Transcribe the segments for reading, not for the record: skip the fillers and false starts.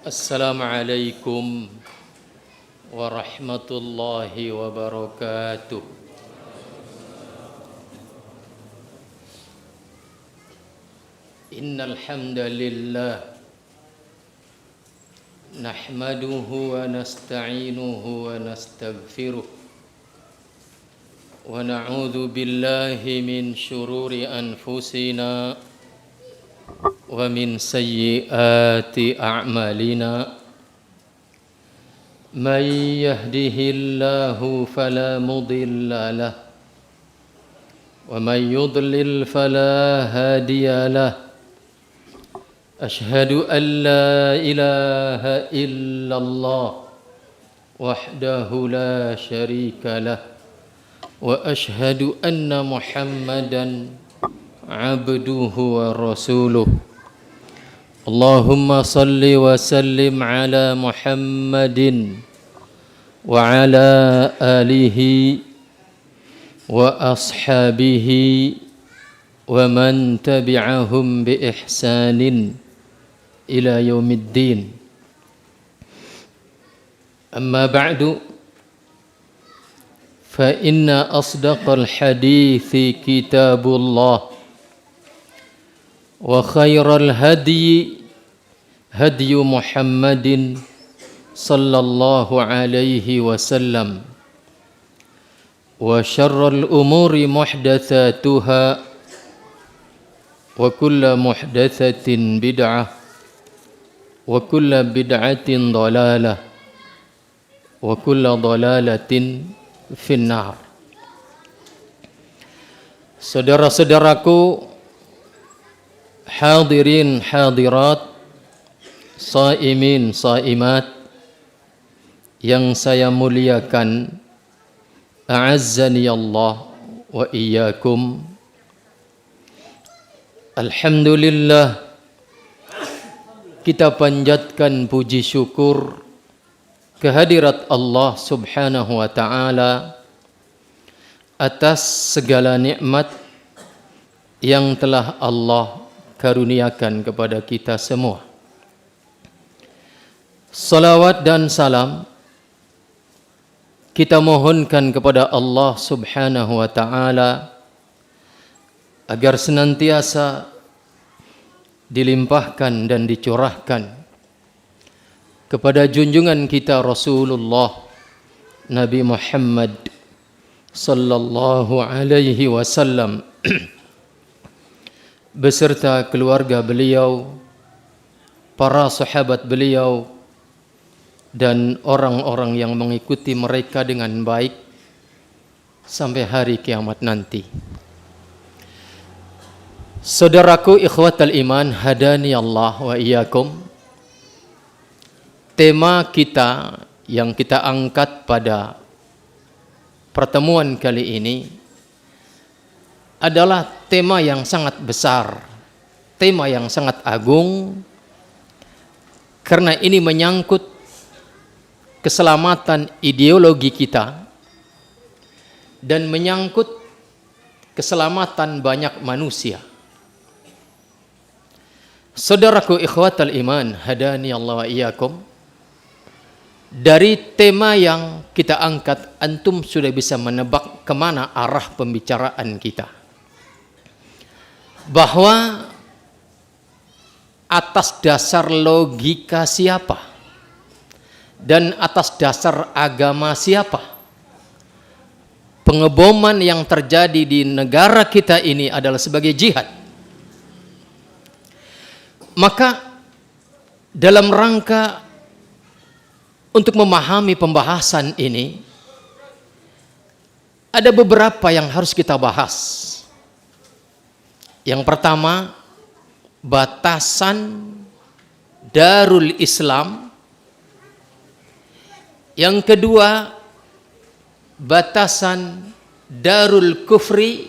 Assalamualaikum warahmatullahi wabarakatuh. Innal hamdalillah nahmaduhu wa nasta'inuhu wa nastaghfiruh wa na'udzu billahi min shururi anfusina wa min sayyiati a'malina may yahdihillahu fala mudilla lah wa may yudlil fala hadiya lah ashhadu an la ilaha illallah wahdahu la syarika lah wa ashhadu anna muhammadan abduhu wa rasuluh. Allahumma salli wa sallim ala Muhammadin wa ala alihi wa ashabihi wa man tabi'ahum bi ihsanin ila yaumiddin. Amma ba'du, fa inna asdaqal hadithi kitabullah wa khairal hadyi hadyu Muhammadin sallallahu alaihi wasallam wa syarrul umuri muhdatsatuha wa kullu muhdatsatin bid'ah wa kullu bid'atin dhalalah wa kullu dhalalatin finnar. Saudara-saudaraku, hadirin hadirat, saimin saimat yang saya muliakan, a'azzani Allah wa iyyakum. Alhamdulillah, kita panjatkan puji syukur kehadirat Allah Subhanahu wa taala atas segala nikmat yang telah Allah karuniakan kepada kita semua. Salawat dan salam kita mohonkan kepada Allah Subhanahu wa taala agar senantiasa dilimpahkan dan dicurahkan kepada junjungan kita Rasulullah Nabi Muhammad sallallahu alaihi wasallam beserta keluarga beliau, para sahabat beliau, dan orang-orang yang mengikuti mereka dengan baik sampai hari kiamat nanti. Saudaraku ikhwatal iman, hadani Allah wa iyyakum. Tema kita yang kita angkat pada pertemuan kali ini adalah tema yang sangat besar, tema yang sangat agung, karena ini menyangkut keselamatan ideologi kita dan menyangkut keselamatan banyak manusia. Saudaraku ikhwatal iman, hadani Allah wa iyyakum. Dari tema yang kita angkat, antum sudah bisa menebak kemana arah pembicaraan kita. Bahwa atas dasar logika siapa dan atas dasar agama siapa pengeboman yang terjadi di negara kita ini adalah sebagai jihad. Maka dalam rangka untuk memahami pembahasan ini, ada beberapa yang harus kita bahas. Yang pertama, batasan Darul Islam. Yang kedua, batasan Darul Kufri.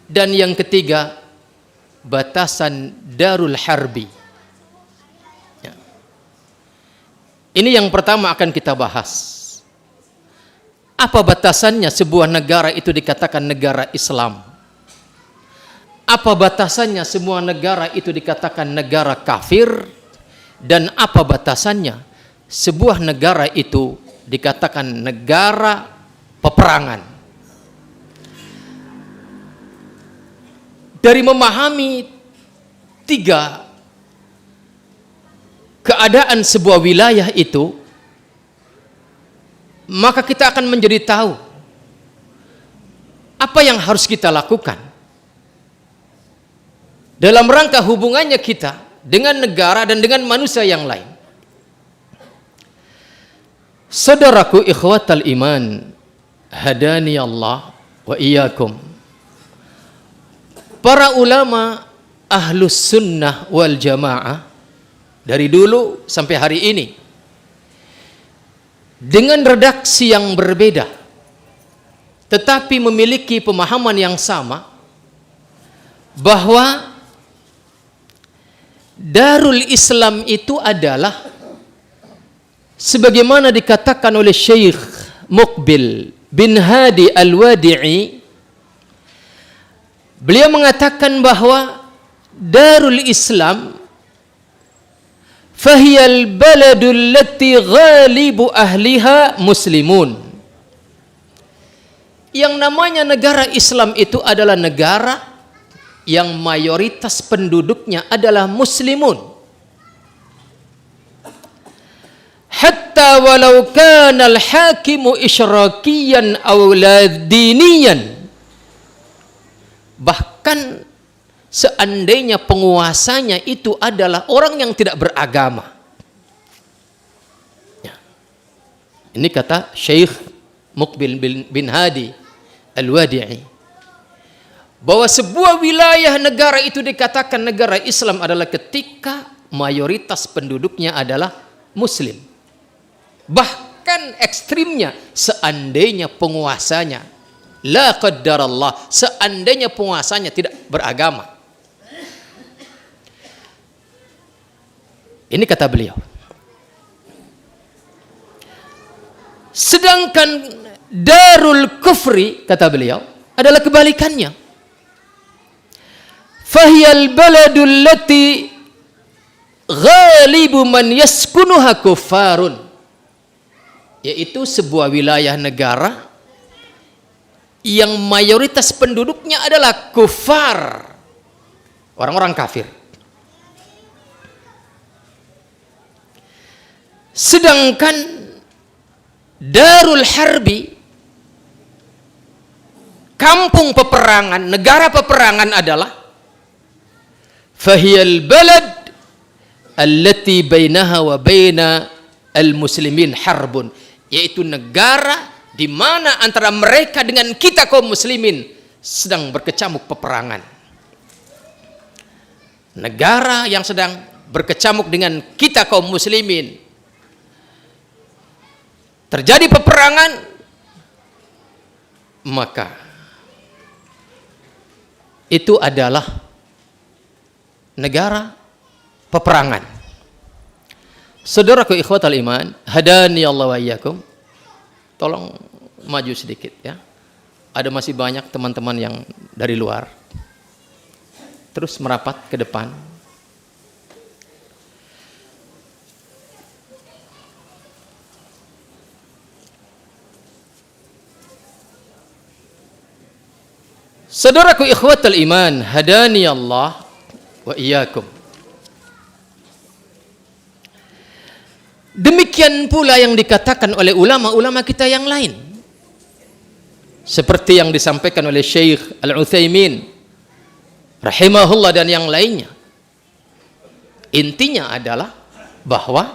Dan yang ketiga, batasan Darul Harbi. Ya. Ini yang pertama akan kita bahas. Apa batasannya sebuah negara itu dikatakan negara Islam? Apa batasannya semua negara itu dikatakan negara kafir? dan apa batasannya. Sebuah negara itu dikatakan negara peperangan. Dari memahami 3 keadaan sebuah wilayah itu, maka kita akan menjadi tahu apa yang harus kita lakukan dalam rangka hubungannya kita dengan negara dan dengan manusia yang lain. Saudaraku ikhwatal iman, hadani Allah wa iyyakum. Para ulama ahlus sunnah wal jamaah dari dulu sampai hari ini dengan redaksi yang berbeda tetapi memiliki pemahaman yang sama bahwa Darul Islam itu adalah sebagaimana dikatakan oleh Syekh Muqbil bin Hadi Al-Wadi'i. Beliau mengatakan bahwa Darul Islam fahiyal baladul lati ghalibu ahliha muslimun. Yang namanya negara Islam itu adalah negara yang mayoritas penduduknya adalah muslimun. Hatta walau kana al-hakimu isyrakiyan aw ladiniyan. Bahkan seandainya penguasanya itu adalah orang yang tidak beragama. Ya. Ini kata Syekh Muqbil bin Hadi Al-Wadi'i. Bahwa sebuah wilayah negara itu dikatakan negara Islam adalah ketika mayoritas penduduknya adalah muslim. Bahkan ekstrimnya seandainya penguasanya la qaddarallah, seandainya penguasanya tidak beragama. Ini kata beliau. Sedangkan darul kufri, kata beliau, adalah kebalikannya. Fahiyal baladul lati ghalibu man yaskunuha kuffarun. Yaitu sebuah wilayah negara yang mayoritas penduduknya adalah kufar, orang-orang kafir. Sedangkan Darul Harbi, kampung peperangan, negara peperangan adalah fahiyal balad allati bainaha wa baina al-muslimin harbun, yaitu negara di mana antara mereka dengan kita kaum muslimin sedang berkecamuk peperangan. Negara yang sedang berkecamuk dengan kita kaum muslimin, terjadi peperangan, maka itu adalah negara peperangan. Saudaraku ikhwatal iman, hadani Allah wa iyyakum. Tolong maju sedikit ya. Ada masih banyak teman-teman yang dari luar. Terus merapat ke depan. Saudaraku ikhwatal iman, hadani Allah wa iyyakum. Demikian pula yang dikatakan oleh ulama-ulama kita yang lain. Seperti yang disampaikan oleh Syekh Al-Utsaimin rahimahullah dan yang lainnya. Intinya adalah bahwa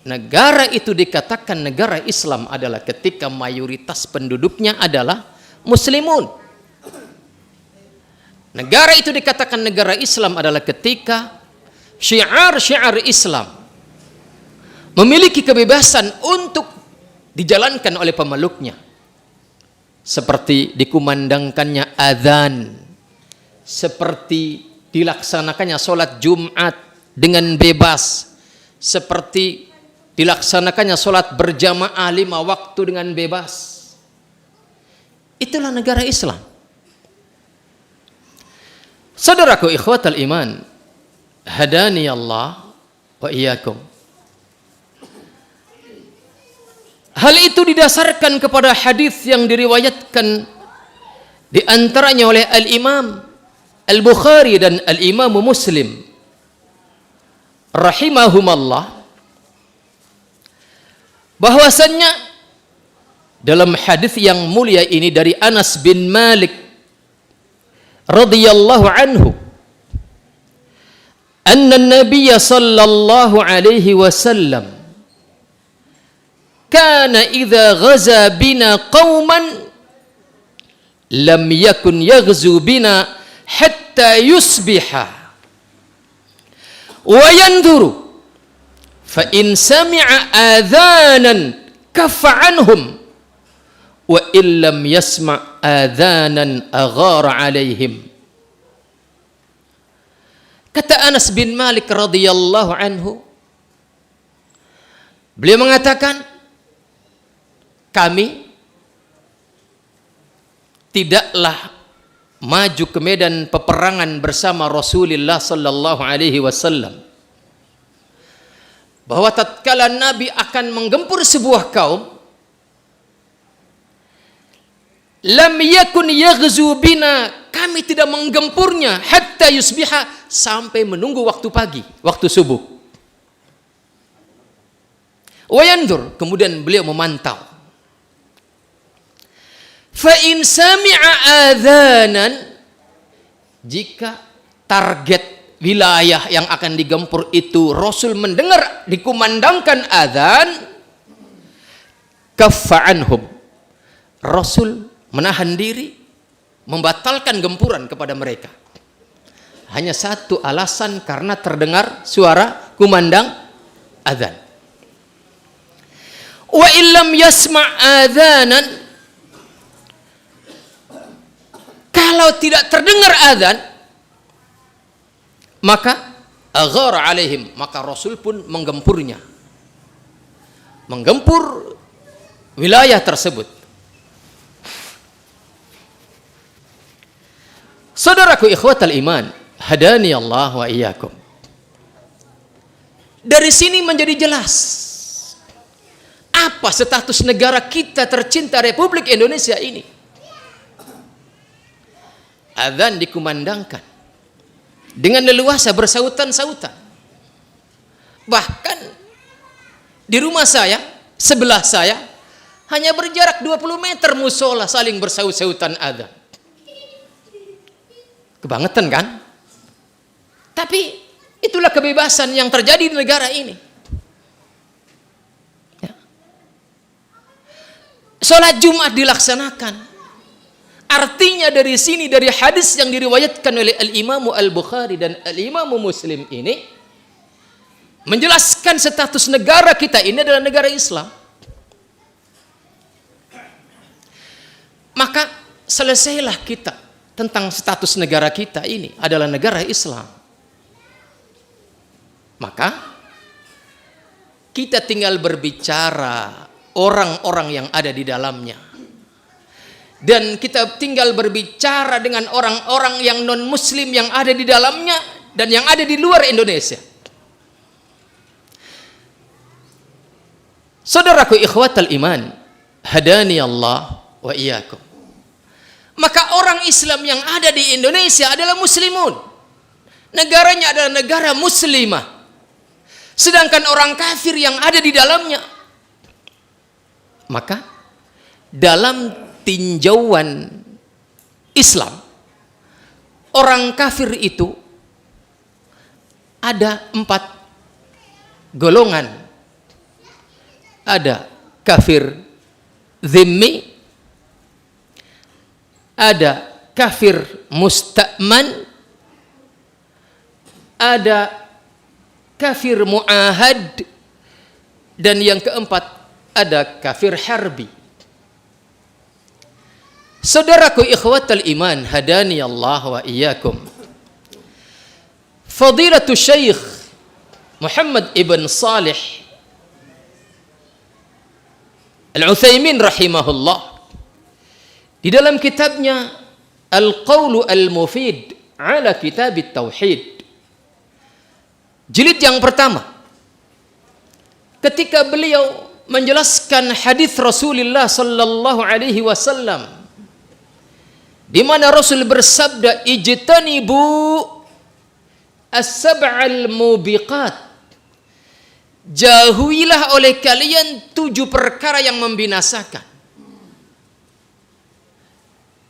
negara itu dikatakan negara Islam adalah ketika mayoritas penduduknya adalah muslimun. Negara itu dikatakan negara Islam adalah ketika syiar-syiar Islam memiliki kebebasan untuk dijalankan oleh pemeluknya, seperti dikumandangkannya azan, seperti dilaksanakannya sholat Jumat dengan bebas, seperti dilaksanakannya sholat berjamaah 5 waktu dengan bebas. Itulah negara Islam. Saudaraku ikhwatal iman, hadani Allah wa iyyakum. Hal itu didasarkan kepada hadis yang diriwayatkan di antaranya oleh Al-Imam Al-Bukhari dan Al-Imam Muslim rahimahumallah, bahwasannya dalam hadis yang mulia ini dari Anas bin Malik radhiyallahu anhu, anna an-nabiy sallallahu alaihi wasallam kana idza ghaza bina qauman lam yakun yaghzu bina hatta yusbiha wa yanduru fa in sami'a adhanan kaffa anhum wa illam yasma' adhanan aghara alaihim. Kata Anas bin Malik radhiyallahu anhu, beliau mengatakan, kami tidaklah maju ke medan peperangan bersama Rasulullah sallallahu alaihi wasallam, bahwa tatkala Nabi akan menggempur sebuah kaum, lam yakun yaghzu bina, kami tidak menggempurnya hatta yusbiha, sampai menunggu waktu pagi, waktu subuh. Wa yandur, kemudian beliau memantau. Fa in sami'a adzanan, jika target wilayah yang akan digempur itu Rasul mendengar dikumandangkan adzan, kaffa anhum, Rasul menahan diri, membatalkan gempuran kepada mereka. Hanya satu alasan, karena terdengar suara kumandang adzan. Wa illam yasma' adzanan, kalau tidak terdengar adzan, maka aghara alaihim, maka Rasul pun menggempurnya, menggempur wilayah tersebut. Saudaraku ikhwatal iman, hadani Allah wa iyyakum. Dari sini menjadi jelas apa status negara kita tercinta Republik Indonesia ini. Adzan dikumandangkan dengan leluasa, bersautan-sautan. Bahkan di rumah saya, sebelah saya, hanya berjarak 20 meter musola saling bersaut-sautan adzan. Kebangetan kan? Tapi itulah kebebasan yang terjadi di negara ini. Ya. Sholat Jumat dilaksanakan. Artinya dari sini, dari hadis yang diriwayatkan oleh Al-Imam Al-Bukhari dan Al-Imam Muslim ini, menjelaskan status negara kita ini adalah negara Islam. Maka selesailah kita tentang status negara kita ini adalah negara Islam. Maka kita tinggal berbicara orang-orang yang ada di dalamnya. Dan kita tinggal berbicara dengan orang-orang yang non-muslim yang ada di dalamnya dan yang ada di luar Indonesia. Saudaraku ikhwatal iman, hadani Allah wa iyyakum. Maka orang Islam yang ada di Indonesia adalah muslimun. Negaranya adalah negara muslimah. Sedangkan orang kafir yang ada di dalamnya, maka dalam tinjauan Islam, orang kafir itu ada 4 golongan. Ada kafir zimmi, ada kafir musta'man, ada kafir mu'ahad, dan yang keempat ada kafir harbi. Saudaraku ikhwatal iman, hadani Allah wa iyyakum. Fadilatul Syekh Muhammad ibn Salih Al-Utsaimin rahimahullah, di dalam kitabnya Al-Qawlu Al-Mufid ala Kitab Tauhid, jilid yang pertama, ketika beliau menjelaskan hadis Rasulullah sallallahu alaihi wasallam di mana Rasul bersabda, ijtanibu as-sab'al mubiqat, jauhilah oleh kalian 7 perkara yang membinasakan.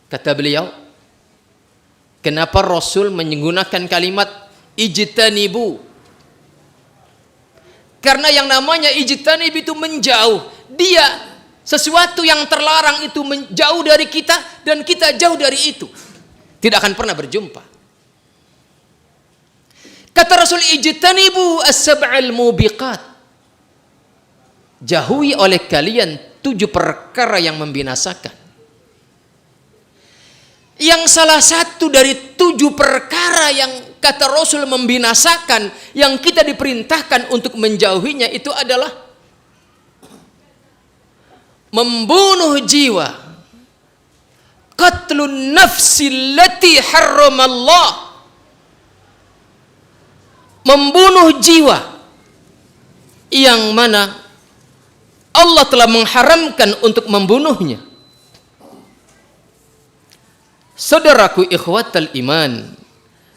Kata beliau, kenapa Rasul menggunakan kalimat ijtanibu? Karena yang namanya ijtanib itu menjauh. Dia sesuatu yang terlarang itu menjauh dari kita dan kita jauh dari itu. Tidak akan pernah berjumpa. Kata Rasul, ijtanibu as-sab'al mubiqat. Jauhi oleh kalian 7 perkara yang membinasakan. Yang salah satu dari 7 perkara yang kata Rasul membinasakan, yang kita diperintahkan untuk menjauhinya itu adalah membunuh jiwa, qatlun nafsi allati harramallah, membunuh jiwa yang mana Allah telah mengharamkan untuk membunuhnya. Saudaraku ikhwatal iman,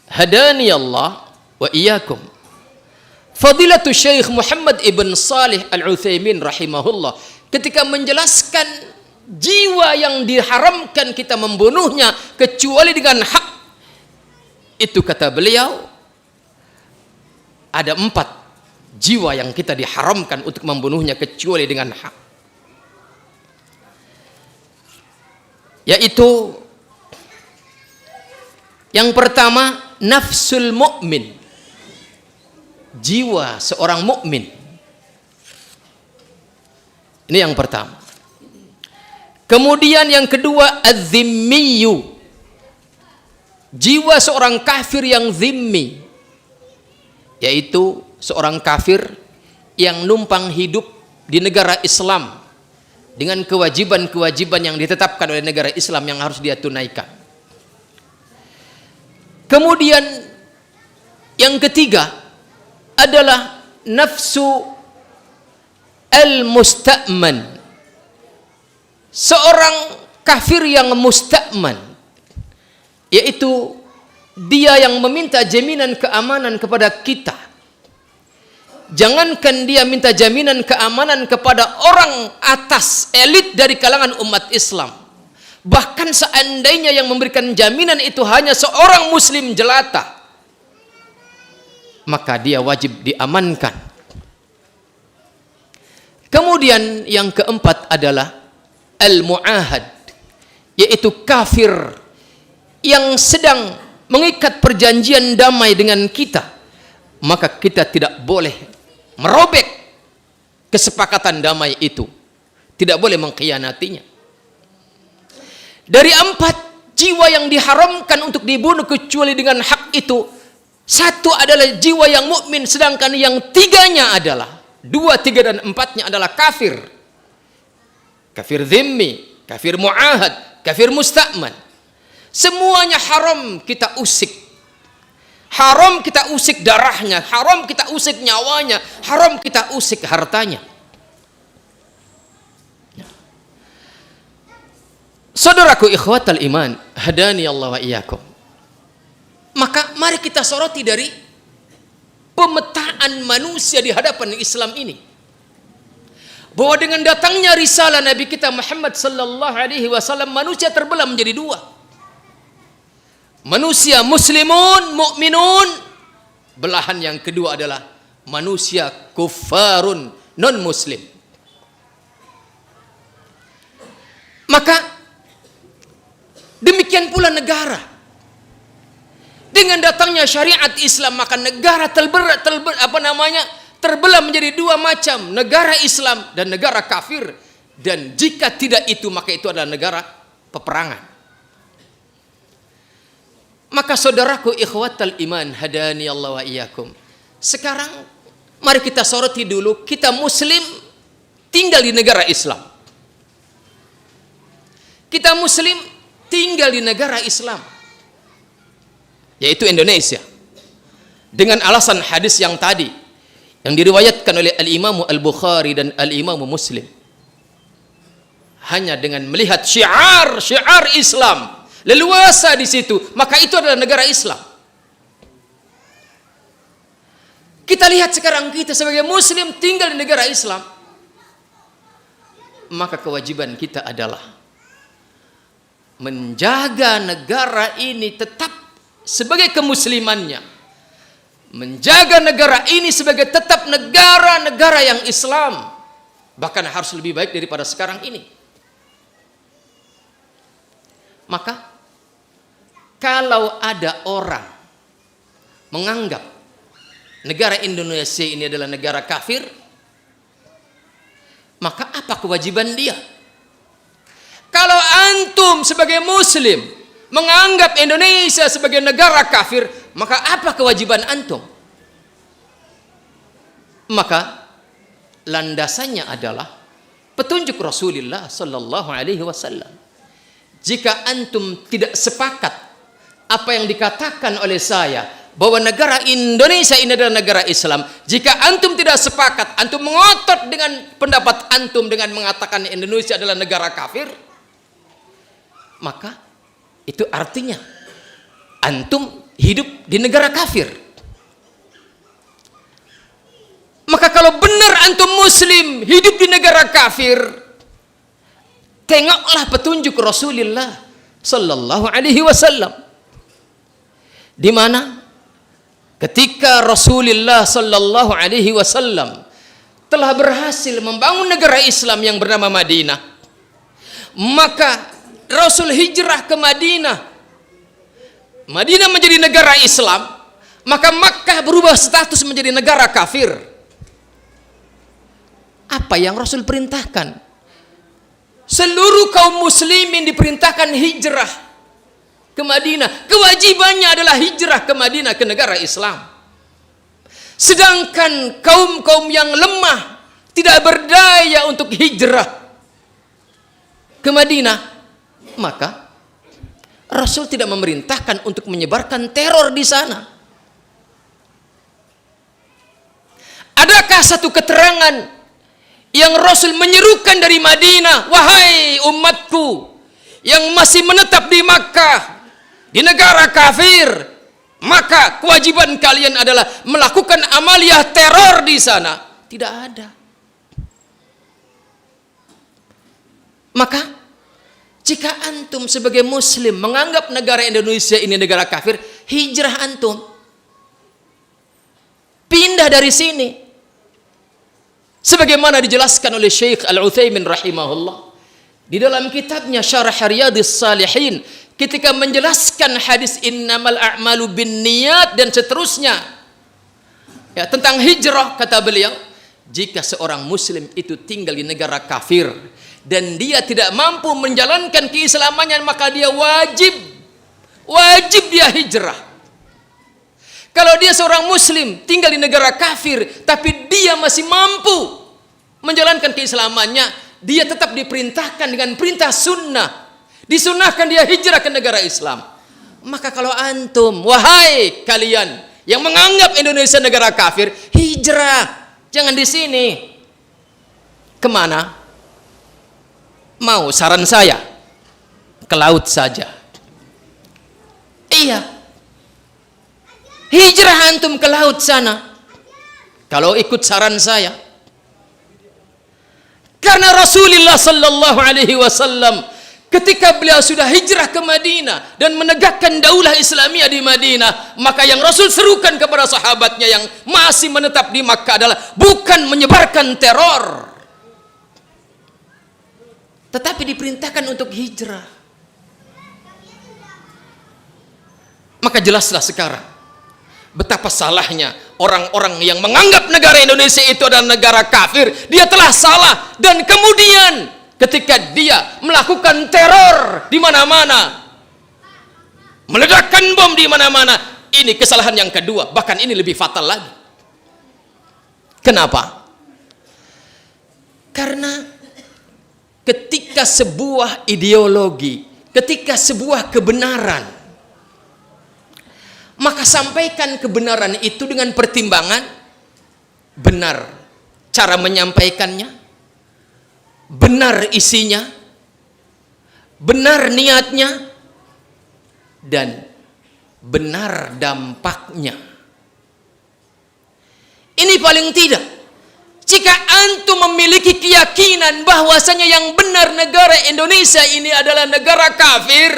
hadani Allah wa iyyakum. Fadilatul Syekh Muhammad ibn Salih Al-Utsaimin rahimahullah ketika menjelaskan jiwa yang diharamkan kita membunuhnya kecuali dengan hak, itu kata beliau ada 4 jiwa yang kita diharamkan untuk membunuhnya kecuali dengan hak, yaitu yang pertama, nafsul mukmin, jiwa seorang mukmin. Ini yang pertama. Kemudian yang kedua, az-zimmiyu, jiwa seorang kafir yang zimmi, yaitu seorang kafir yang numpang hidup di negara Islam dengan kewajiban-kewajiban yang ditetapkan oleh negara Islam yang harus dia tunaikan. Kemudian yang ketiga adalah nafsu al-musta'man, seorang kafir yang musta'man, yaitu dia yang meminta jaminan keamanan kepada kita. Jangankan dia minta jaminan keamanan kepada orang atas, elit dari kalangan umat Islam, bahkan seandainya yang memberikan jaminan itu hanya seorang muslim jelata, maka dia wajib diamankan. Kemudian yang keempat adalah al-mu'ahad, yaitu kafir yang sedang mengikat perjanjian damai dengan kita, maka kita tidak boleh merobek kesepakatan damai itu, tidak boleh mengkhianatinya. Dari 4 jiwa yang diharamkan untuk dibunuh kecuali dengan hak itu, 1 adalah jiwa yang mukmin, sedangkan yang 3-nya adalah 2, 3 dan 4-nya adalah kafir. Kafir zimmi, kafir mu'ahad, kafir musta'man. Semuanya haram kita usik. Haram kita usik darahnya, haram kita usik nyawanya, haram kita usik hartanya. Saudaraku ikhwatal iman, hadani Allah wa iyyakum. Maka mari kita soroti dari pemetaan manusia di hadapan Islam ini, bahwa dengan datangnya risalah Nabi kita Muhammad sallallahu alaihi wasallam, manusia terbelah menjadi 2. Manusia muslimun, mukminun. Belahan yang kedua adalah manusia kufarun, non muslim. Maka demikian pula negara. Dengan datangnya syariat Islam, maka negara terbelah menjadi 2 macam, negara Islam dan negara kafir. Dan jika tidak itu, maka itu adalah negara peperangan. Maka saudaraku ikhwatal iman, hadani Allah wa iyyakum. Sekarang mari kita soroti dulu, kita muslim tinggal di negara Islam. Kita muslim tinggal di negara Islam, yaitu Indonesia. Dengan alasan hadis yang tadi, yang diriwayatkan oleh Al-Imam Al-Bukhari dan Al-Imam Muslim. Hanya dengan melihat syiar Islam leluasa di situ, maka itu adalah negara Islam. Kita lihat sekarang kita sebagai muslim tinggal di negara Islam, maka kewajiban kita adalah menjaga negara ini tetap sebagai kemuslimannya, menjaga negara ini sebagai tetap negara yang Islam, bahkan harus lebih baik daripada sekarang ini. Maka kalau ada orang menganggap negara Indonesia ini adalah negara kafir, maka apa kewajiban dia? Kalau antum sebagai muslim menganggap Indonesia sebagai negara kafir, maka apa kewajiban antum? Maka landasannya adalah petunjuk Rasulullah sallallahu alaihi wasallam. Jika antum tidak sepakat apa yang dikatakan oleh saya bahwa negara Indonesia ini adalah negara Islam, jika antum tidak sepakat, antum mengotot dengan pendapat antum dengan mengatakan Indonesia adalah negara kafir, maka itu artinya antum hidup di negara kafir. Maka kalau benar antum muslim hidup di negara kafir, tengoklah petunjuk Rasulullah sallallahu alaihi wasallam, di mana ketika Rasulullah sallallahu alaihi wasallam telah berhasil membangun negara Islam yang bernama Madinah, maka Rasul hijrah ke Madinah. Madinah menjadi negara Islam, maka Makkah berubah status menjadi negara kafir. Apa yang Rasul perintahkan? Seluruh kaum muslimin diperintahkan hijrah ke Madinah. Kewajibannya adalah hijrah ke Madinah, ke negara Islam. Sedangkan kaum-kaum yang lemah tidak berdaya untuk hijrah ke Madinah, maka Rasul tidak memerintahkan untuk menyebarkan teror di sana. Adakah satu keterangan yang Rasul menyerukan dari Madinah, wahai umatku yang masih menetap di Makkah, di negara kafir, maka kewajiban kalian adalah melakukan amaliyah teror di sana? Tidak ada. Maka jika antum sebagai muslim menganggap negara Indonesia ini negara kafir, hijrah antum, pindah dari sini. Sebagaimana dijelaskan oleh Syekh Al-Utsaimin rahimahullah di dalam kitabnya Syarah Riyadhis Shalihin, ketika menjelaskan hadis innamal a'malu binniyat dan seterusnya, ya, tentang hijrah, kata beliau, jika seorang muslim itu tinggal di negara kafir dan dia tidak mampu menjalankan keislamannya, maka dia wajib dia hijrah. Kalau dia seorang muslim tinggal di negara kafir tapi dia masih mampu menjalankan keislamannya, dia tetap diperintahkan dengan perintah sunnah, disunahkan dia hijrah ke negara Islam. Maka kalau antum, wahai kalian yang menganggap Indonesia negara kafir, hijrah, jangan di sini. Kemana? Mau saran saya? Ke laut saja. Iya, hijrah antum ke laut sana kalau ikut saran saya. Karena Rasulullah sallallahu alaihi wasallam ketika beliau sudah hijrah ke Madinah dan menegakkan daulah Islamiyah di Madinah, maka yang Rasul serukan kepada sahabatnya yang masih menetap di Makkah adalah bukan menyebarkan teror, tetapi diperintahkan untuk hijrah. Maka jelaslah sekarang betapa salahnya orang-orang yang menganggap negara Indonesia itu adalah negara kafir. Dia telah salah, dan kemudian ketika dia melakukan teror di mana-mana, meledakkan bom di mana-mana, ini kesalahan yang kedua, bahkan ini lebih fatal lagi. Kenapa? Karena ketika sebuah ideologi, ketika sebuah kebenaran, maka sampaikan kebenaran itu dengan pertimbangan benar cara menyampaikannya, benar isinya, benar niatnya, dan benar dampaknya. Ini paling tidak, jika antum memiliki keyakinan bahwasanya yang benar negara Indonesia ini adalah negara kafir,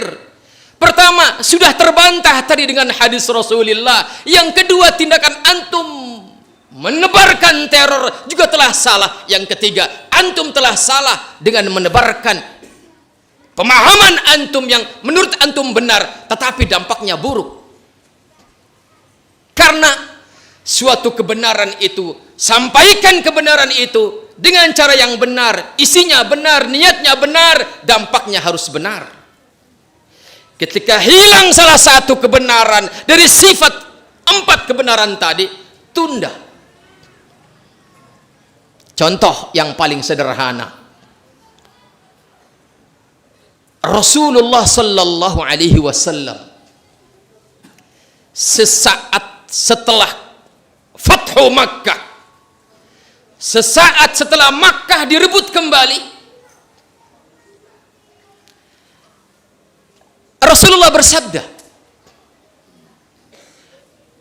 pertama sudah terbantah tadi dengan hadis Rasulullah. Yang kedua, tindakan antum menebarkan teror juga telah salah. Yang ketiga, antum telah salah dengan menebarkan pemahaman antum yang menurut antum benar tetapi dampaknya buruk. Karena suatu kebenaran itu, sampaikan kebenaran itu dengan cara yang benar, isinya benar, niatnya benar, dampaknya harus benar. Ketika hilang salah satu kebenaran dari sifat 4 kebenaran tadi, tunda. Contoh yang paling sederhana, Rasulullah sallallahu alaihi wasallam sesaat setelah Fathu Makkah, sesaat setelah Makkah direbut kembali, Rasulullah bersabda,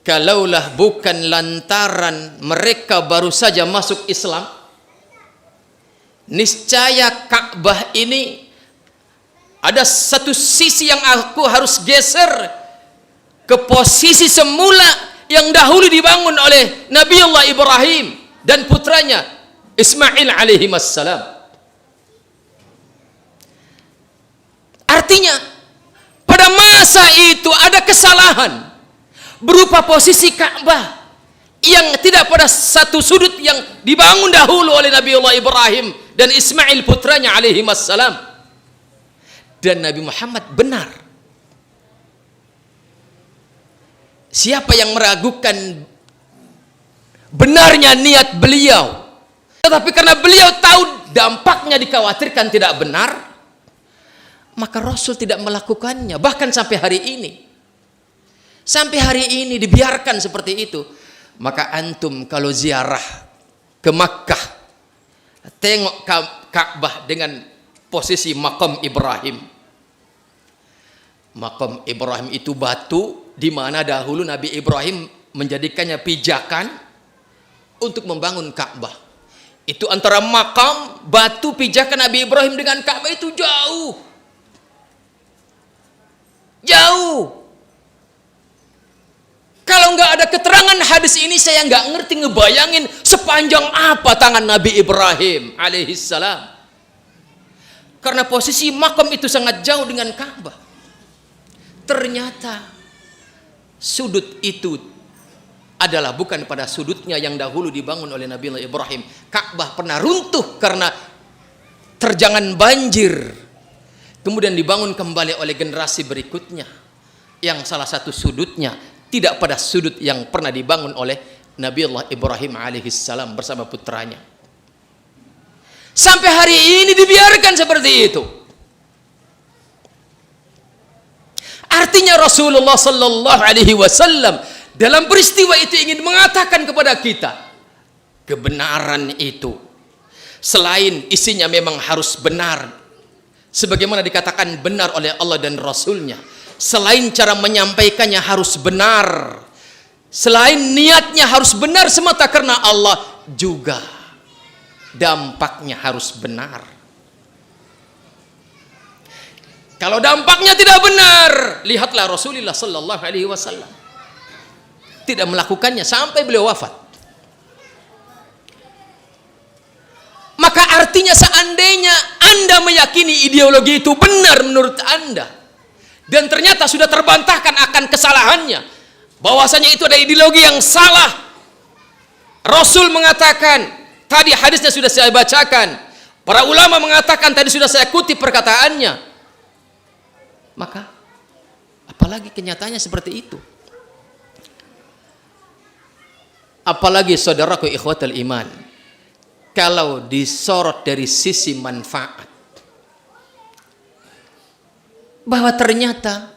kalaulah bukan lantaran mereka baru saja masuk Islam, niscaya Ka'bah ini ada satu sisi yang aku harus geser ke posisi semula yang dahulu dibangun oleh Nabiullah Ibrahim dan putranya Ismail alaihi wassalam. Artinya pada masa itu ada kesalahan berupa posisi Ka'bah yang tidak pada satu sudut yang dibangun dahulu oleh Nabiullah Ibrahim dan Ismail putranya alaihi wassalam. Dan Nabi Muhammad benar. Siapa yang meragukan benarnya niat beliau, tetapi karena beliau tahu dampaknya dikhawatirkan tidak benar, maka Rasul tidak melakukannya. Bahkan sampai hari ini dibiarkan seperti itu. Maka antum kalau ziarah ke Makkah, tengok Ka'bah dengan posisi makam Ibrahim. Makam Ibrahim itu batu di mana dahulu Nabi Ibrahim menjadikannya pijakan untuk membangun Ka'bah. Itu antara makam batu pijakan Nabi Ibrahim dengan Ka'bah itu jauh. Kalau nggak ada keterangan hadis ini, saya nggak ngerti ngebayangin sepanjang apa tangan Nabi Ibrahim alaihissalam. Karena posisi makam itu sangat jauh dengan Ka'bah. Ternyata sudut itu adalah bukan pada sudutnya yang dahulu dibangun oleh Nabi Ibrahim. Ka'bah pernah runtuh karena terjangan banjir, kemudian dibangun kembali oleh generasi berikutnya, yang salah satu sudutnya tidak pada sudut yang pernah dibangun oleh Nabi Ibrahim alaihissalam bersama putranya. Sampai hari ini dibiarkan seperti itu. Artinya Rasulullah sallallahu alaihi wasallam dalam peristiwa itu ingin mengatakan kepada kita, kebenaran itu selain isinya memang harus benar sebagaimana dikatakan benar oleh Allah dan Rasulnya, selain cara menyampaikannya harus benar, selain niatnya harus benar semata karena Allah, juga dampaknya harus benar. Kalau dampaknya tidak benar, lihatlah Rasulullah sallallahu alaihi wasallam tidak melakukannya sampai beliau wafat. Maka artinya seandainya Anda meyakini ideologi itu benar menurut Anda, dan ternyata sudah terbantahkan akan kesalahannya, bahwasanya itu ada ideologi yang salah. Rasul mengatakan, tadi hadisnya sudah saya bacakan, para ulama mengatakan tadi sudah saya kutip perkataannya. Maka apalagi kenyataannya seperti itu. Apalagi saudaraku ikhwatal iman, kalau disorot dari sisi manfaat, bahwa ternyata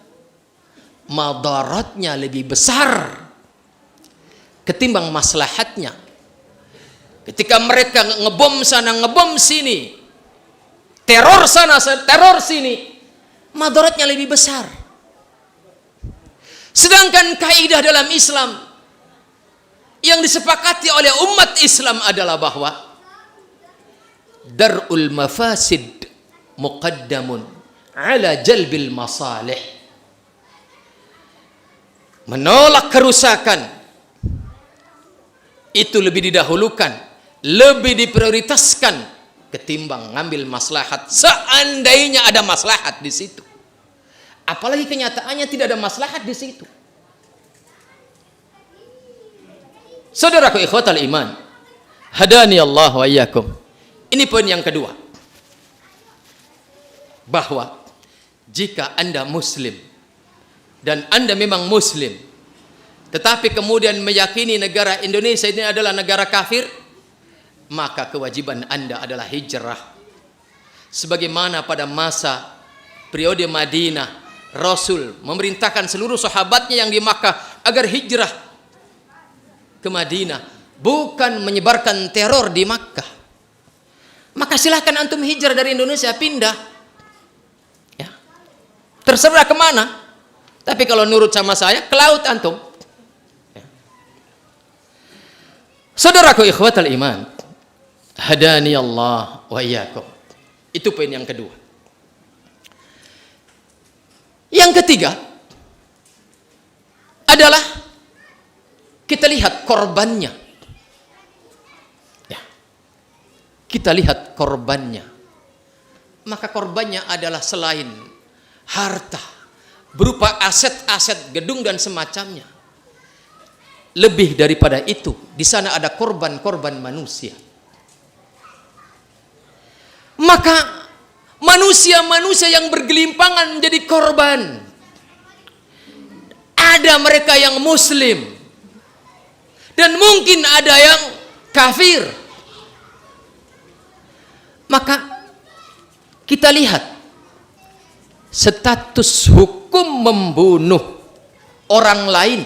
madaratnya lebih besar ketimbang maslahatnya. Ketika mereka ngebom sana, ngebom sini, teror sana, teror sini, madaratnya lebih besar. Sedangkan kaidah dalam Islam yang disepakati oleh umat Islam adalah bahwa dar'ul mafasid muqaddamun ala jalbil masalih. Menolak kerusakan itu lebih didahulukan, lebih diprioritaskan ketimbang ngambil maslahat seandainya ada maslahat di situ. Apalagi kenyataannya tidak ada maslahat di situ. Saudaraku ikhwatal iman, hadani Allah wa iyyakum. Ini poin yang kedua. Bahwa jika Anda muslim dan Anda memang muslim, tetapi kemudian meyakini negara Indonesia ini adalah negara kafir, maka kewajiban Anda adalah hijrah. Sebagaimana pada masa periode Madinah, Rasul memerintahkan seluruh sahabatnya yang di Makkah agar hijrah ke Madinah, bukan menyebarkan teror di Makkah. Maka silahkan antum hijrah dari Indonesia, pindah, ya, terserah kemana. Tapi kalau nurut sama saya, ke laut antum. Ya. Saudaraku ikhwatal iman, hadani Allah wa iyyakum. Itu poin yang kedua. Yang ketiga adalah kita lihat korbannya. Ya. Kita lihat korbannya. Maka korbannya adalah selain harta, berupa aset-aset gedung dan semacamnya. Lebih daripada itu, di sana ada korban-korban manusia. Maka manusia-manusia yang bergelimpangan menjadi korban. Ada mereka yang muslim dan mungkin ada yang kafir. Maka kita lihat status hukum membunuh orang lain,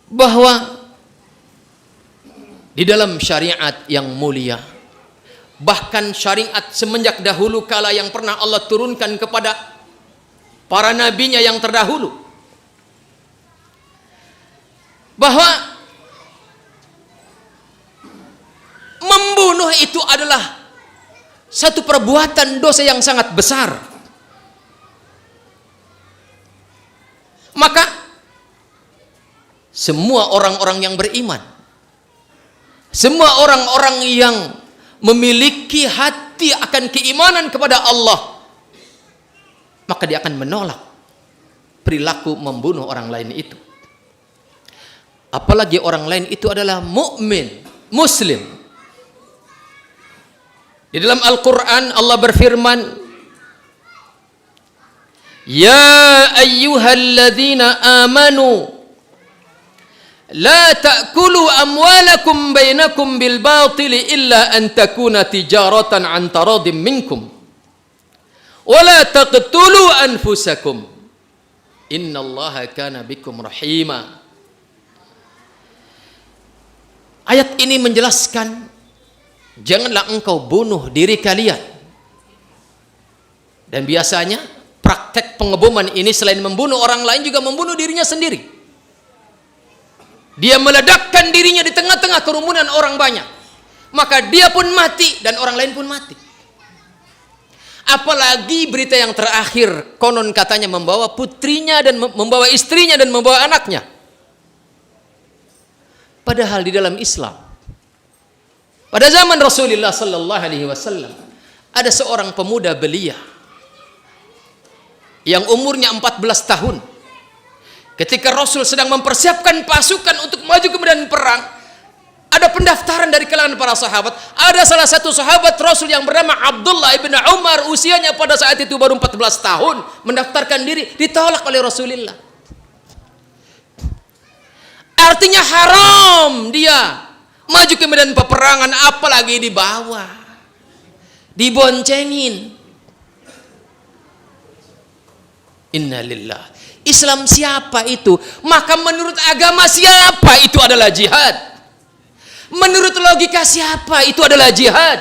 bahwa di dalam syariat yang mulia, bahkan syariat semenjak dahulu kala yang pernah Allah turunkan kepada para nabinya yang terdahulu, bahwa membunuh itu adalah satu perbuatan dosa yang sangat besar. Maka semua orang-orang yang beriman, semua orang-orang yang memiliki hati akan keimanan kepada Allah, maka dia akan menolak perilaku membunuh orang lain itu. Apalagi orang lain itu adalah mukmin, muslim. Di dalam Al-Quran Allah berfirman, Ya ayyuhalladzina amanu La ta'kulu amwalakum bainakum bil batili illa an takuna tijaratan an taradim minkum wa la taqtulu anfusakum innallaha kana bikum rahima. Ayat ini menjelaskan, janganlah engkau bunuh diri kalian. Dan biasanya praktek pengeboman ini selain membunuh orang lain juga membunuh dirinya sendiri. Dia meledakkan dirinya di tengah-tengah kerumunan orang banyak, maka dia pun mati dan orang lain pun mati. Apalagi berita yang terakhir, konon katanya membawa putrinya dan membawa istrinya dan membawa anaknya. Padahal di dalam Islam, pada zaman Rasulullah sallallahu alaihi wasallam, ada seorang pemuda belia yang umurnya 14 tahun. Ketika Rasul sedang mempersiapkan pasukan untuk maju ke medan perang, ada pendaftaran dari kalangan para sahabat. Ada salah satu sahabat Rasul yang bernama Abdullah ibn Umar, usianya pada saat itu baru 14 tahun, mendaftarkan diri, ditolak oleh Rasulullah. Artinya haram dia maju ke medan peperangan, apalagi dibawa, diboncengin. Innalillah. Islam siapa itu? Maka menurut agama siapa itu adalah jihad? Menurut logika siapa itu adalah jihad?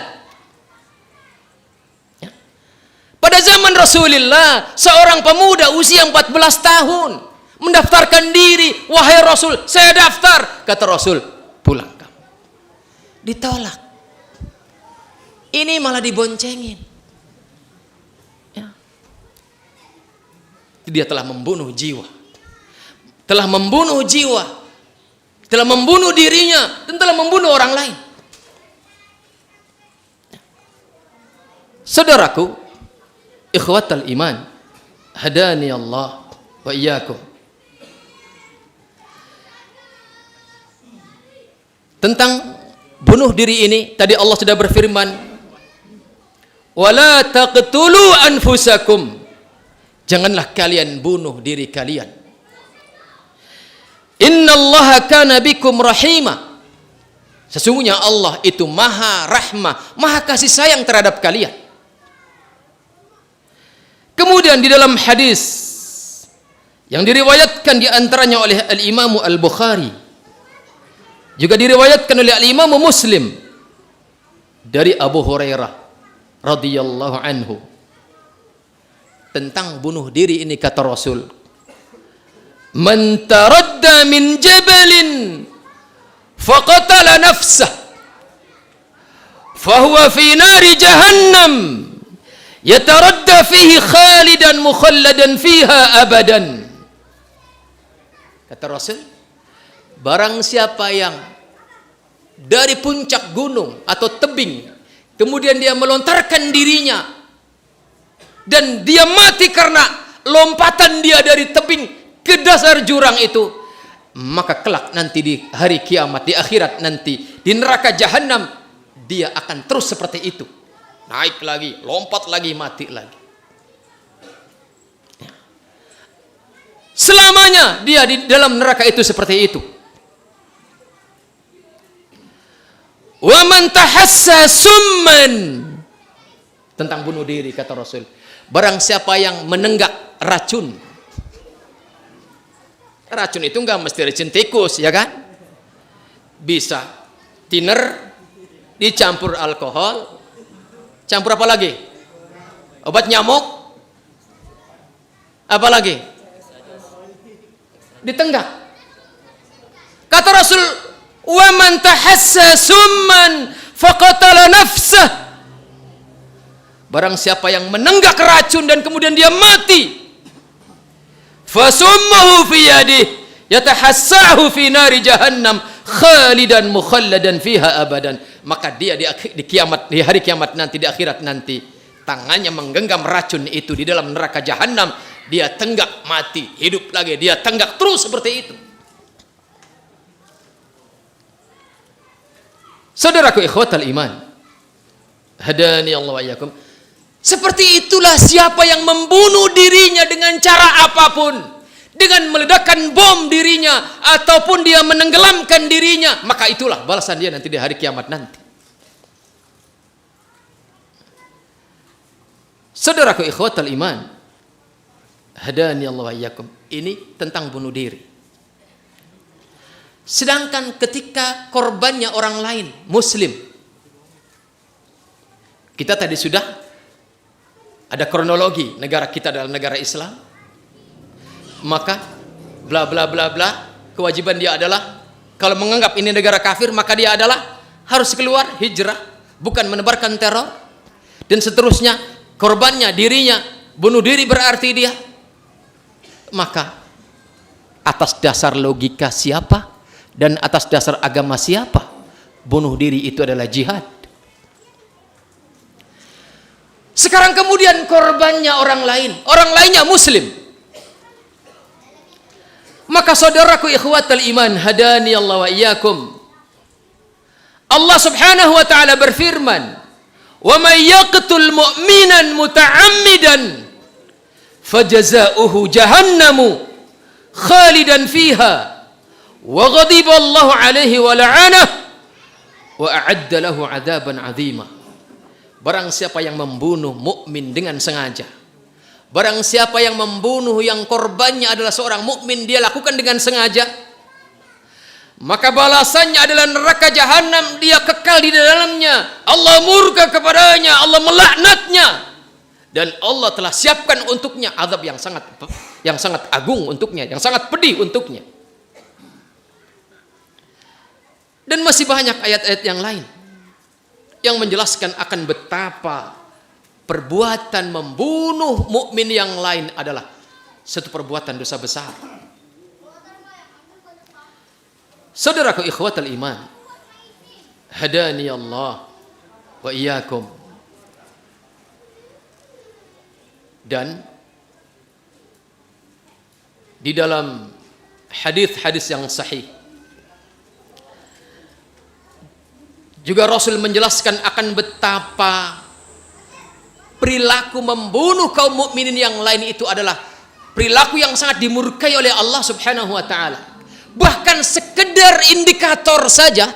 Ya. Pada zaman Rasulullah, seorang pemuda usia 14 tahun mendaftarkan diri, wahai Rasul, saya daftar. Kata Rasul, pulang kamu. Ditolak. Ini malah diboncengin. Ya. Dia telah membunuh jiwa. Telah membunuh jiwa. Telah membunuh dirinya dan telah membunuh orang lain. Saudaraku, ikhwatal iman, hadani Allah wa iyyakum. Tentang bunuh diri ini tadi Allah sudah berfirman, wala taqtulu anfusakum, janganlah kalian bunuh diri kalian. Innallaha kana bikum rahima, sesungguhnya Allah itu maha rahmah, maha kasih sayang terhadap kalian. Kemudian di dalam hadis yang diriwayatkan di antaranya oleh Al-Imam Al-Bukhari, juga diriwayatkan oleh Al-Imam Muslim dari Abu Hurairah radhiyallahu anhu, tentang bunuh diri ini kata Rasul, man taradda min jabalin faqatala nafsah fahuwa fi nari jahannam yataradda fihi khalidan mukhalladan fiha abadan. Kata Rasul, barang siapa yang dari puncak gunung atau tebing kemudian dia melontarkan dirinya dan dia mati karena lompatan dia dari tebing ke dasar jurang itu, maka kelak nanti di hari kiamat, di akhirat nanti, di neraka jahanam, dia akan terus seperti itu, naik lagi, lompat lagi, mati lagi. Selamanya dia di dalam neraka itu seperti itu. Wa man tahassa summan, tentang bunuh diri kata Rasul, barang siapa yang menenggak racun. Racun itu enggak mesti racun tikus, ya kan? Bisa thinner dicampur alkohol, campur apa lagi? Obat nyamuk, apa lagi? Ditenggak. Kata Rasul, wa man tahassa summan faqatala nafsah, barang siapa yang menenggak racun dan kemudian dia mati, fasummuhu fi yadihi yatahassahu fi nari jahannam khalidan mukhalladan fiha abadan, maka dia di kiamat, di hari kiamat nanti, di akhirat nanti, tangannya menggenggam racun itu di dalam neraka jahanam, dia tenggak mati, hidup lagi, dia tenggak terus seperti itu. Saudaraku ikhwatal iman, hadani Allah wa iyyakum, seperti itulah siapa yang membunuh dirinya dengan cara apapun, dengan meledakkan bom dirinya ataupun dia menenggelamkan dirinya, maka itulah balasan dia nanti di hari kiamat nanti. Saudaraku ikhwatal iman, hadani Allah wa iyyakum, ini tentang bunuh diri. Sedangkan ketika korbannya orang lain, muslim, kita tadi sudah ada kronologi, negara kita adalah negara Islam, maka bla bla bla bla, kewajiban dia adalah kalau menganggap ini negara kafir, maka dia adalah harus keluar hijrah, bukan menebarkan teror, dan seterusnya. Korbannya dirinya bunuh diri berarti dia, maka atas dasar logika siapa dan atas dasar agama siapa bunuh diri itu adalah jihad? Sekarang kemudian korbannya orang lain, orang lainnya muslim. Maka saudaraku ikhwatal iman, hadani Allah wa iyyakum, Allah subhanahu wa ta'ala berfirman, wa may yaqtul mu'minan muta'ammidan fajaza'uhu jahannamu khalidan fiha wa ghadiba Allah alaihi wa la'anah wa a'adda lahu 'adzaban 'azima. Barang siapa yang membunuh mukmin dengan sengaja, barang siapa yang membunuh yang korbannya adalah seorang mukmin, dia lakukan dengan sengaja, maka balasannya adalah neraka jahanam, dia kekal di dalamnya. Allah murka kepadanya, Allah melaknatnya, dan Allah telah siapkan untuknya azab yang sangat agung untuknya, yang sangat pedih untuknya. Dan masih banyak ayat-ayat yang lain yang menjelaskan akan betapa perbuatan membunuh mukmin yang lain adalah satu perbuatan dosa besar. Saudaraku ikhwatal iman, hadani Allah wa iyyakum. Dan di dalam hadis-hadis yang sahih juga Rasul menjelaskan akan betapa perilaku membunuh kaum mukminin yang lain itu adalah perilaku yang sangat dimurkai oleh Allah Subhanahu wa taala. Bahkan sekedar indikator saja,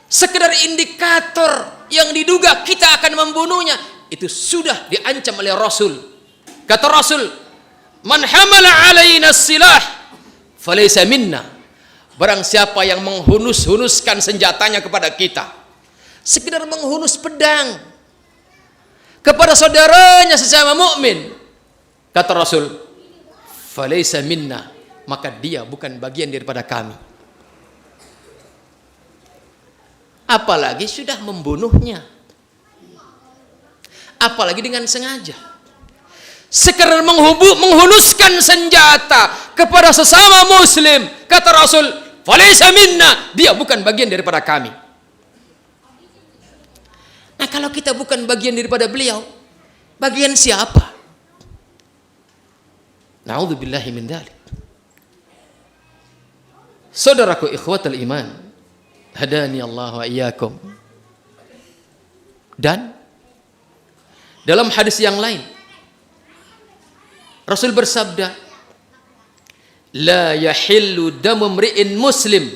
sekedar indikator yang diduga kita akan membunuhnya, itu sudah diancam oleh Rasul. Kata Rasul, "Man hamala alaina silah falaysa minna." Barang siapa yang menghunus-hunuskan senjatanya kepada kita, sekedar menghunus pedang kepada saudaranya sesama mukmin, kata Rasul, falaysa minna, maka dia bukan bagian daripada kami. Apalagi sudah membunuhnya, apalagi dengan sengaja. Sekedar menghunuskan senjata kepada sesama muslim, kata Rasul, falaysa minna, dia bukan bagian daripada kami. Nah, kalau kita bukan bagian daripada beliau, bagian siapa? Na'udzubillahi min dzalik. Saudaraku ikhwatal iman, hadani Allah wa iyyakum. Dan dalam hadis yang lain Rasul bersabda, la yahillu damu mri'in muslim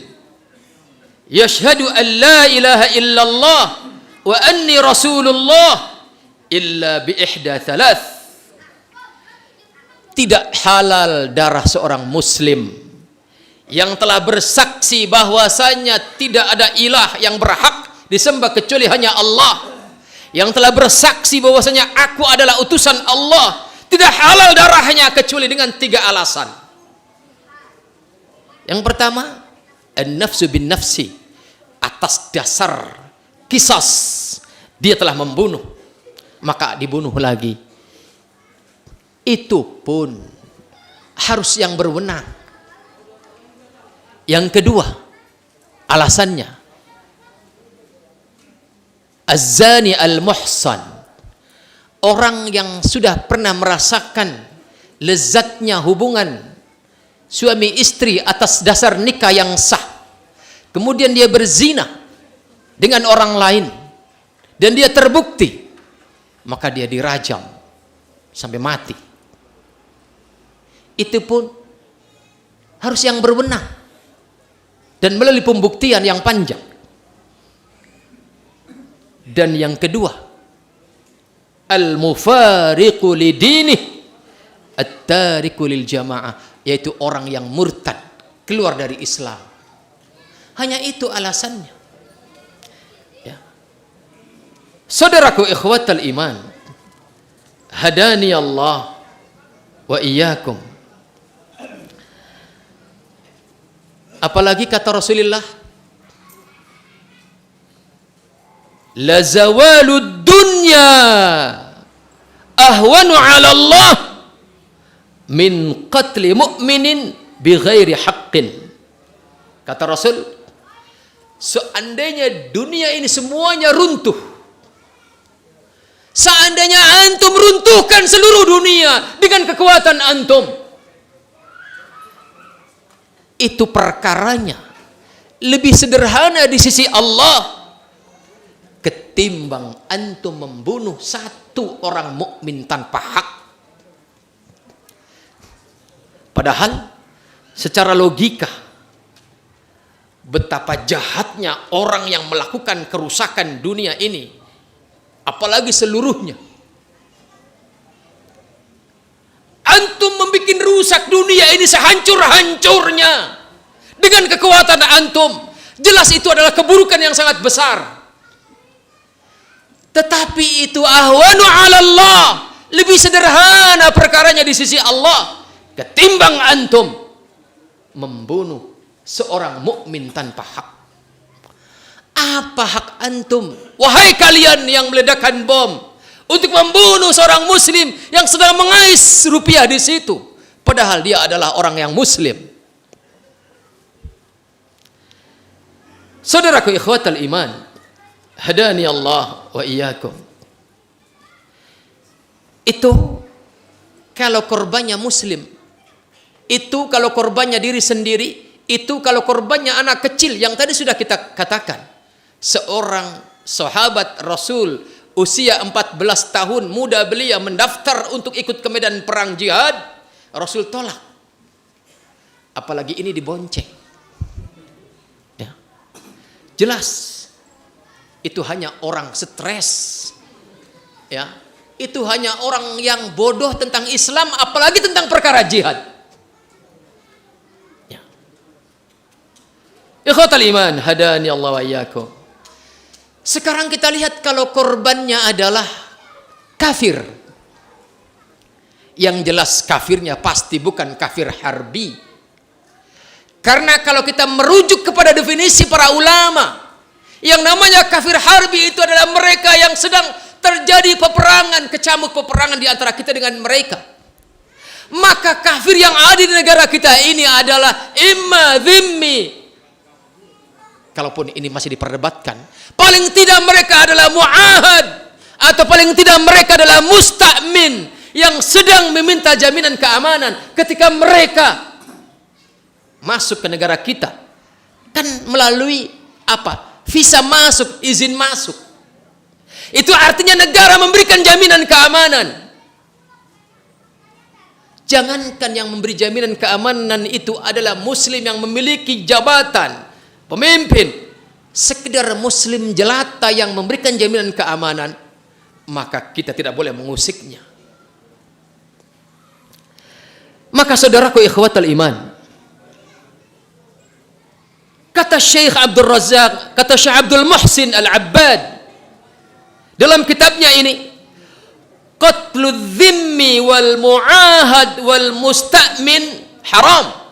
yashhadu an la ilaha illallah wa anni rasulullah illa bi ihda thalath. Tidak halal darah seorang muslim yang telah bersaksi bahwasanya tidak ada ilah yang berhak disembah kecuali hanya Allah, yang telah bersaksi bahwasanya aku adalah utusan Allah, tidak halal darahnya kecuali dengan 3 alasan. Yang pertama, an-nafsu bin nafsi, atas dasar qisas, dia telah membunuh, maka dibunuh lagi. Itu pun harus yang berwenang. Yang kedua, alasannya, az-zani al-muhsan, orang yang sudah pernah merasakan lezatnya hubungan suami istri atas dasar nikah yang sah, kemudian dia berzina dengan orang lain dan dia terbukti, maka dia dirajam sampai mati. Itu pun harus yang berwenang dan melalui pembuktian yang panjang. Dan yang kedua, al-mufariqu lidinih at-tariku lil jamaah, yaitu orang yang murtad, keluar dari Islam. Hanya itu alasannya. Ya. Saudaraku ikhwatal iman, hadani Allah wa iyyakum. Apalagi kata Rasulullah, la zawalud dunya ahwanu 'ala Allah min qatli mu'minin bighairi haqqin. Kata Rasul, seandainya dunia ini semuanya runtuh, seandainya antum runtuhkan seluruh dunia dengan kekuatan antum, itu perkaranya lebih sederhana di sisi Allah ketimbang antum membunuh satu orang mukmin tanpa hak. Padahal secara logika, betapa jahatnya orang yang melakukan kerusakan dunia ini, apalagi seluruhnya. Antum membuat rusak dunia ini sehancur-hancurnya dengan kekuatan antum. Jelas itu adalah keburukan yang sangat besar. Tetapi itu ahwanu 'ala Allah, lebih sederhana perkaranya di sisi Allah ketimbang antum membunuh seorang mukmin tanpa hak. Apa hak antum, wahai kalian yang meledakkan bom, untuk membunuh seorang muslim yang sedang mengais rupiah di situ, padahal dia adalah orang yang muslim? Saudaraku ikhwatal iman, hadani Allah wa iyyakum. Itu kalau korbannya muslim, itu kalau korbannya diri sendiri, itu kalau korbannya anak kecil yang tadi sudah kita katakan. Seorang sahabat Rasul usia 14 tahun, muda belia, mendaftar untuk ikut ke medan perang jihad. Rasul tolak. Apalagi ini dibonceng. Ya. Jelas itu hanya orang stres. Ya. Itu hanya orang yang bodoh tentang Islam, apalagi tentang perkara jihad. Ya. Ikhwatal iman, hadani Allah wa iyyakum. Sekarang kita lihat kalau korbannya adalah kafir. Yang jelas kafirnya pasti bukan kafir harbi. Karena kalau kita merujuk kepada definisi para ulama, yang namanya kafir harbi itu adalah mereka yang sedang terjadi peperangan, kecamuk peperangan di antara kita dengan mereka. Maka kafir yang ada di negara kita ini adalah imma dhimmi. Kalaupun ini masih diperdebatkan, paling tidak mereka adalah mu'ahad, atau paling tidak mereka adalah musta'min, yang sedang meminta jaminan keamanan ketika mereka masuk ke negara kita. Kan melalui apa? Visa masuk, izin masuk. Itu artinya negara memberikan jaminan keamanan. Jangankan yang memberi jaminan keamanan itu adalah muslim yang memiliki jabatan pemimpin, sekedar muslim jelata yang memberikan jaminan keamanan, maka kita tidak boleh mengusiknya. Maka saudaraku ikhwatal iman, kata Syekh Abdul Razak, kata Syekh Abdul Muhsin Al-Abbad dalam kitabnya ini, qatlul dhimmi wal mu'ahad wal musta'min haram.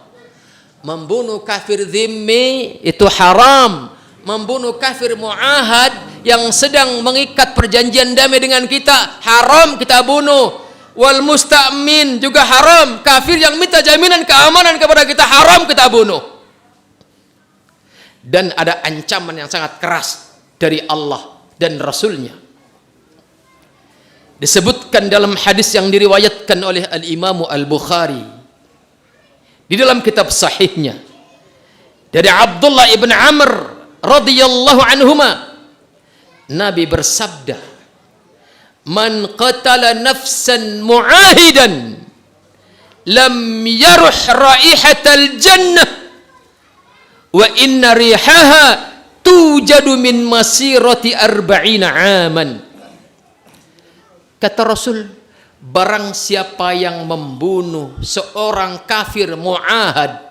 Membunuh kafir dhimmi itu haram. Membunuh kafir mu'ahad yang sedang mengikat perjanjian damai dengan kita, haram kita bunuh. Wal musta'min juga haram. Kafir yang minta jaminan keamanan kepada kita, haram kita bunuh. Dan ada ancaman yang sangat keras dari Allah dan Rasulnya. Disebutkan dalam hadis yang diriwayatkan oleh Al-Imamu Al-Bukhari di dalam kitab sahihnya dari Abdullah ibn Amr radhiyallahu anhuma, Nabi bersabda, man qatala nafsan mu'ahidan lam yaruh raihatal jannah wa inna rihaha tujadu min masirati arba'ina aman. Kata Rasul, barang siapa yang membunuh seorang kafir mu'ahad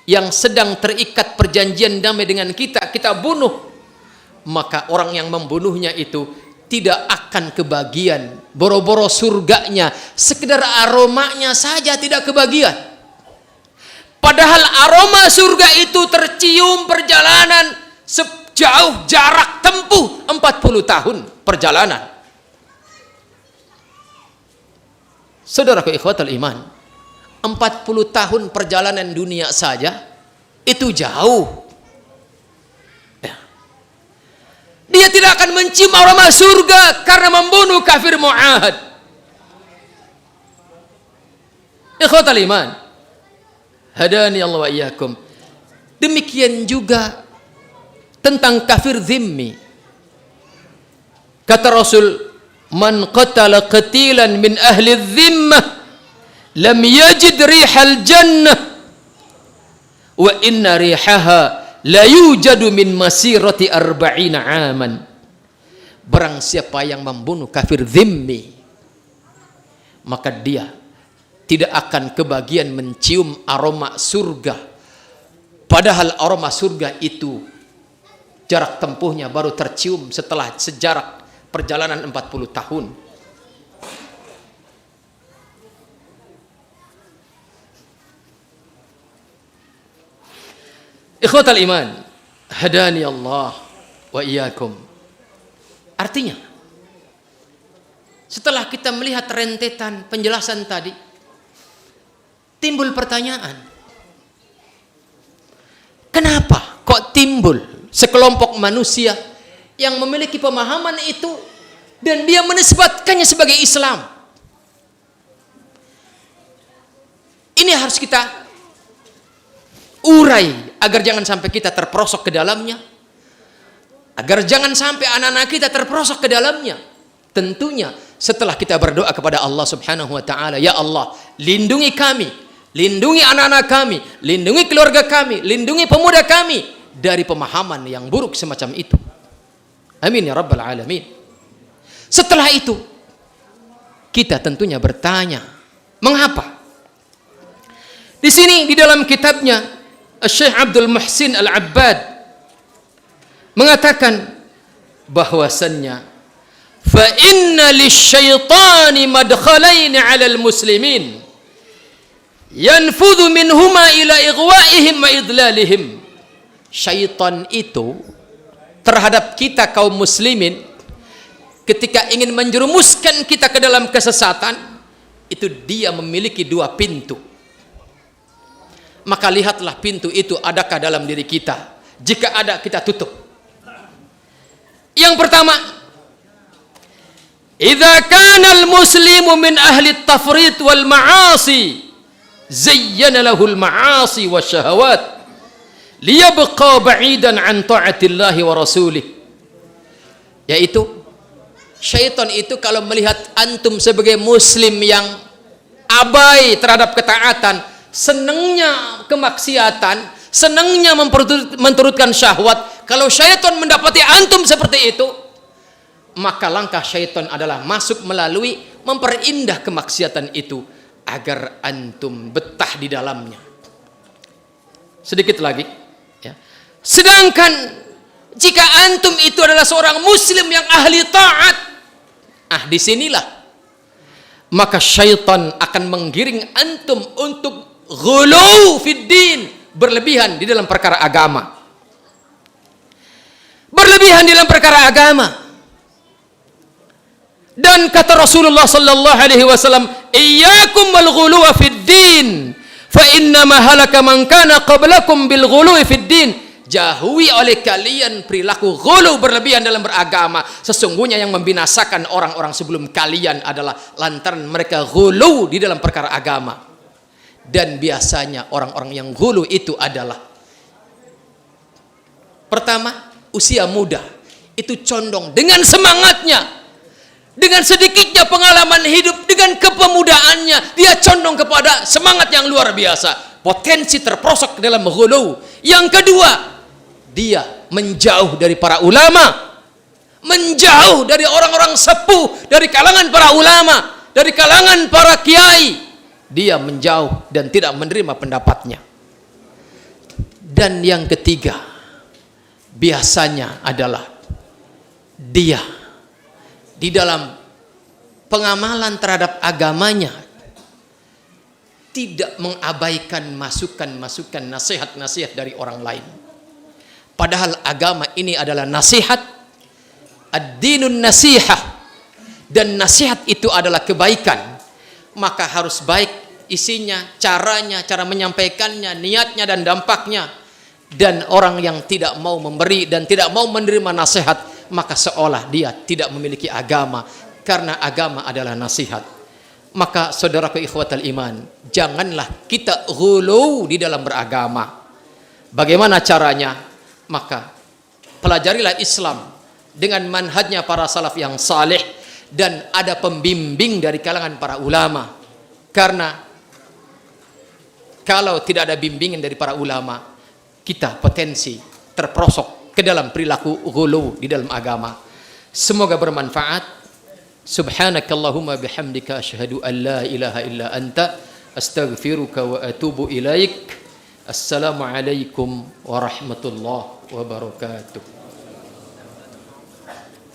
yang sedang terikat perjanjian damai dengan kita, kita bunuh, maka orang yang membunuhnya itu tidak akan kebagian boro-boro surganya, sekedar aromanya saja tidak kebagian. Padahal aroma surga itu tercium perjalanan sejauh jarak tempuh 40 tahun perjalanan. Saudaraku ikhwatal iman, 40 tahun perjalanan dunia saja itu jauh. Ya. Dia tidak akan mencium aroma surga karena membunuh kafir mu'ahad. Ikhwatal iman, hadani Allah wa iyyakum. Demikian juga tentang kafir dhimmi. Kata Rasul, man qatala qatilan min ahli dhimmah lam yajid rihal jannah wa inna rihaha la yujadu min masirati arba'ina aman. Barang siapa yang membunuh kafir dhimmi, maka dia tidak akan kebagian mencium aroma surga Padahal aroma surga itu jarak tempuhnya baru tercium setelah sejarah perjalanan 40 tahun. Ikhwatal iman, hadani Allah wa iyyakum. Artinya, setelah kita melihat rentetan penjelasan tadi, timbul pertanyaan. Kenapa kok timbul sekelompok manusia yang memiliki pemahaman itu dan dia menisbatkannya sebagai Islam? Ini harus kita urai agar jangan sampai kita terperosok ke dalamnya, agar jangan sampai anak-anak kita terperosok ke dalamnya. Tentunya setelah kita berdoa kepada Allah Subhanahu wa taala, ya Allah, lindungi kami, lindungi anak-anak kami, lindungi keluarga kami, lindungi pemuda kami dari pemahaman yang buruk semacam itu. Amin ya rabbal alamin. Setelah itu kita tentunya bertanya, mengapa? Di sini di dalam kitabnya Syekh Abdul Muhsin Al-Abbad mengatakan bahwasannya fa inna lisyaitani madkhalain 'ala al-muslimin yanfudhu minhuma ila ighwa'ihim wa idlalihim. Syaitan itu terhadap kita kaum muslimin ketika ingin menjerumuskan kita ke dalam kesesatan, itu dia memiliki dua pintu. Maka lihatlah pintu itu adakah dalam diri kita. Jika ada, kita tutup. Yang pertama, idza kana al-muslimu min ahli at-tafrit wal ma'asi zayyana lahu al-ma'asi wasyahawat liyabqa ba'idan an ta'atillahi wa rasulih. Yaitu syaitan itu kalau melihat antum sebagai muslim yang abai terhadap ketaatan, senangnya kemaksiatan, senangnya menturutkan syahwat, kalau syaitan mendapati antum seperti itu, maka langkah syaitan adalah masuk melalui memperindah kemaksiatan itu agar antum betah di dalamnya. Sedikit lagi ya. Sedangkan jika antum itu adalah seorang muslim yang ahli taat, disinilah maka syaitan akan menggiring antum untuk ghulu fid din, berlebihan di dalam perkara agama. Berlebihan di dalam perkara agama. Dan kata Rasulullah sallallahu alaihi wasallam, iyyakum wal ghulu fid din, fa inna ma halaka man kana qablakum bil ghulu fid din. Jauhi oleh kalian perilaku ghulu, berlebihan dalam beragama. Sesungguhnya yang membinasakan orang-orang sebelum kalian adalah lantaran mereka ghulu di dalam perkara agama. Dan biasanya orang-orang yang ghulu itu adalah, pertama, usia muda, itu condong dengan semangatnya, dengan sedikitnya pengalaman hidup, dengan kepemudaannya, dia condong kepada semangat yang luar biasa, potensi terperosok dalam ghulu. Yang kedua, dia menjauh dari para ulama, menjauh dari orang-orang sepuh, dari kalangan para ulama, dari kalangan para kiai. Dia menjauh dan tidak menerima pendapatnya. Dan yang ketiga, biasanya adalah dia di dalam pengamalan terhadap agamanya tidak mengabaikan masukan-masukan, nasihat-nasihat dari orang lain. Padahal agama ini adalah nasihat, ad-dinun nasihah, dan nasihat itu adalah kebaikan. Maka harus baik isinya, caranya, cara menyampaikannya, niatnya dan dampaknya. Dan orang yang tidak mau memberi dan tidak mau menerima nasihat, maka seolah dia tidak memiliki agama, karena agama adalah nasihat. Maka saudaraku ikhwatal iman, janganlah kita ghulu di dalam beragama. Bagaimana caranya? Maka pelajarilah Islam dengan manhajnya para salaf yang saleh, dan ada pembimbing dari kalangan para ulama. Karena kalau tidak ada bimbingan dari para ulama, kita potensi terperosok ke dalam perilaku ghulu di dalam agama. Semoga bermanfaat. Subhanakallahumma bihamdika asyhadu an la ilaha illa anta astaghfiruka wa atubu ilaik. Assalamualaikum warahmatullahi wabarakatuh.